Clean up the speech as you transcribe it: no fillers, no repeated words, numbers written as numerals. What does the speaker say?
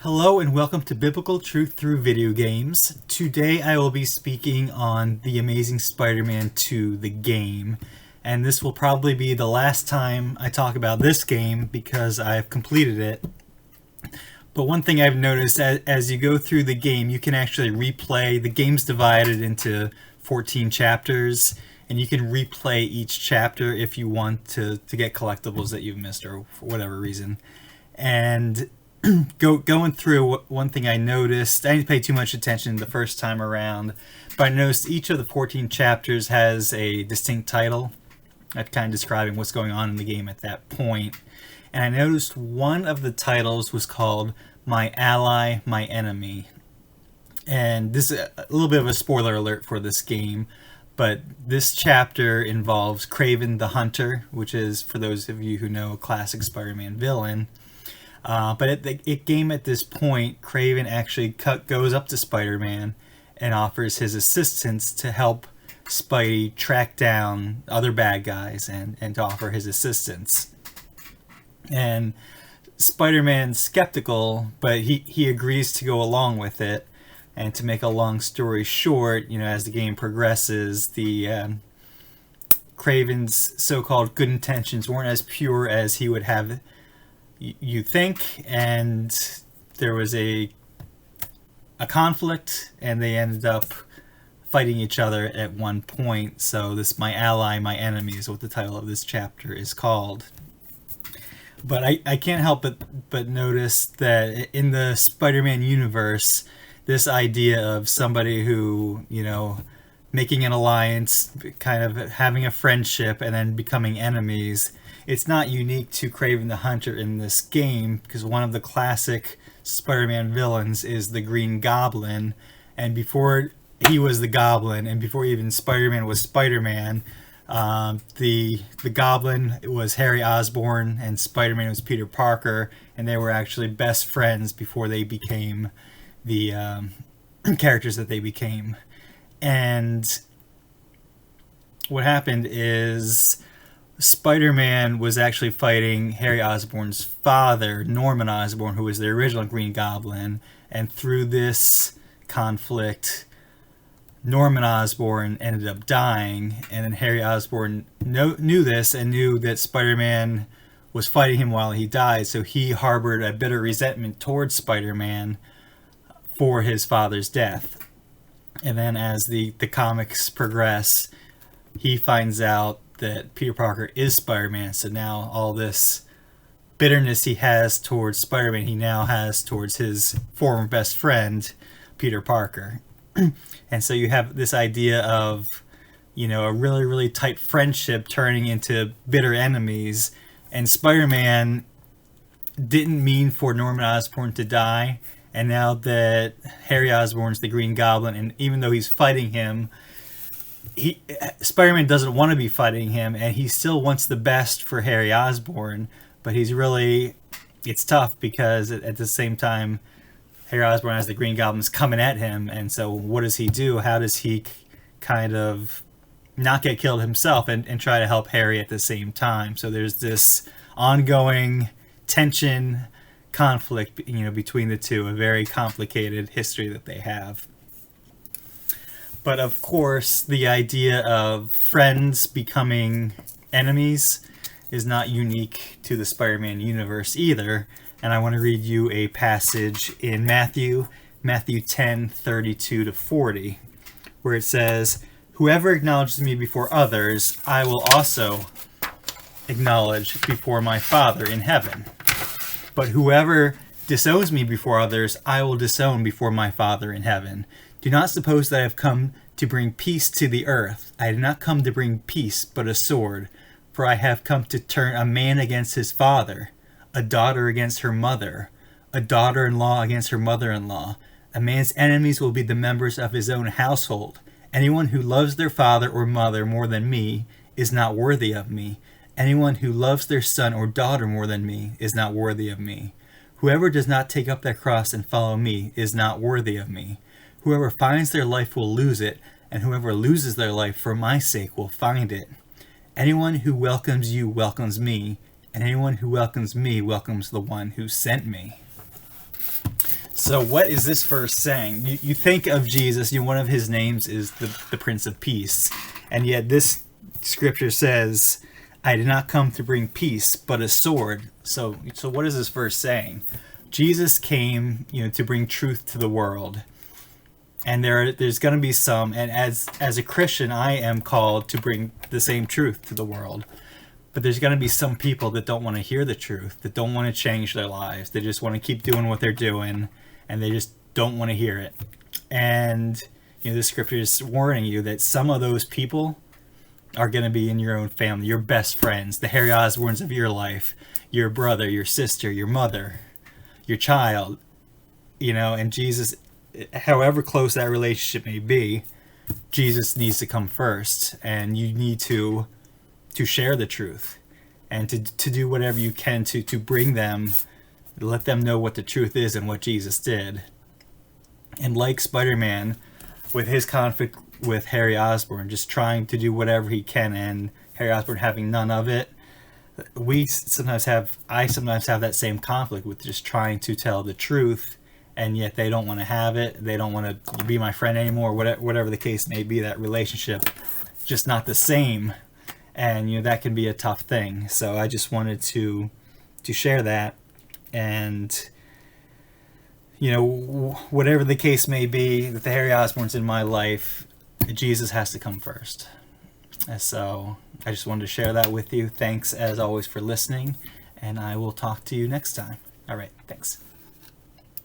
Hello and welcome to Biblical Truth Through Video Games. Today I will be speaking on the Amazing Spider-Man 2, the game. And this will probably be the last time I talk about this game because I've completed it. But one thing I've noticed as you go through the game, you can actually replay. The game's divided into 14 chapters, and you can replay each chapter if you want to get collectibles that you've missed or for whatever reason. And going through, one thing I noticed, I didn't pay too much attention the first time around, but I noticed each of the 14 chapters has a distinct title, that's kind of describing what's going on in the game at that point. And I noticed one of the titles was called My Ally, My Enemy. And this is a little bit of a spoiler alert for this game, but this chapter involves Kraven the Hunter, which is, for those of you who know, a classic Spider-Man villain. But at the game at this point, Kraven actually goes up to Spider-Man and offers his assistance to help Spidey track down other bad guys and to offer his assistance. And Spider-Man's skeptical, but he agrees to go along with it. And to make a long story short, as the game progresses, the Kraven's so-called good intentions weren't as pure as he would have you think, and there was a conflict, and they ended up fighting each other at one point. So this My Ally, My Enemy is what the title of this chapter is called. But I can't help but notice that in the Spider-Man universe, this idea of somebody who, making an alliance, kind of having a friendship, and then becoming enemies, it's not unique to Kraven the Hunter in this game, because one of the classic Spider-Man villains is the Green Goblin, and before he was the Goblin, and before even Spider-Man was Spider-Man, the Goblin was Harry Osborn, and Spider-Man was Peter Parker, and they were actually best friends before they became the characters that they became. And what happened is Spider-Man was actually fighting Harry Osborn's father, Norman Osborn, who was the original Green Goblin, and through this conflict, Norman Osborn ended up dying, and then Harry Osborn knew this and knew that Spider-Man was fighting him while he died, so he harbored a bitter resentment towards Spider-Man for his father's death. And then as the comics progress, he finds out that Peter Parker is Spider-Man, so now all this bitterness he has towards Spider-Man, he now has towards his former best friend, Peter Parker. And so you have this idea of, a really, really tight friendship turning into bitter enemies. And Spider-Man didn't mean for Norman Osborn to die. And now that Harry Osborn's the Green Goblin, and even though he's fighting him, Spider-Man doesn't want to be fighting him, and he still wants the best for Harry Osborn, but it's tough because at the same time, Harry Osborn has the Green Goblins coming at him, and so what does he do? How does he kind of not get killed himself and try to help Harry at the same time? So there's this ongoing tension, conflict, between the two, a very complicated history that they have. But of course, the idea of friends becoming enemies is not unique to the Spider-Man universe either. And I want to read you a passage in Matthew 10:32-40, where it says, "Whoever acknowledges me before others, I will also acknowledge before my Father in heaven. But whoever disowns me before others, I will disown before my Father in heaven. Do not suppose that I have come to bring peace to the earth. I did not come to bring peace, but a sword. For I have come to turn a man against his father, a daughter against her mother, a daughter-in-law against her mother-in-law. A man's enemies will be the members of his own household. Anyone who loves their father or mother more than me is not worthy of me. Anyone who loves their son or daughter more than me is not worthy of me. Whoever does not take up their cross and follow me is not worthy of me. Whoever finds their life will lose it, and whoever loses their life for my sake will find it. Anyone who welcomes you welcomes me, and anyone who welcomes me welcomes the one who sent me." So what is this verse saying? You think of Jesus, one of his names is the Prince of Peace. And yet this scripture says, I did not come to bring peace, but a sword. So what is this verse saying? Jesus came, to bring truth to the world. And there's going to be some, and as a Christian, I am called to bring the same truth to the world. But there's going to be some people that don't want to hear the truth, that don't want to change their lives. They just want to keep doing what they're doing, and they just don't want to hear it. And the scripture is warning you that some of those people are going to be in your own family, your best friends, the Harry Osborns of your life, your brother, your sister, your mother, your child, and Jesus, however close that relationship may be, Jesus needs to come first, and you need to share the truth and to do whatever you can to bring them, let them know what the truth is and what Jesus did. And like Spider-Man, with his conflict with Harry Osborn, just trying to do whatever he can, and Harry Osborn having none of it, I sometimes have that same conflict with just trying to tell the truth, and yet they don't want to have it. They don't want to be my friend anymore. Whatever the case may be, that relationship just not the same, and that can be a tough thing. So I just wanted to share that, and whatever the case may be, that the Harry Osborns in my life, Jesus has to come first. And so I just wanted to share that with you. Thanks as always for listening, and I will talk to you next time. All right, thanks.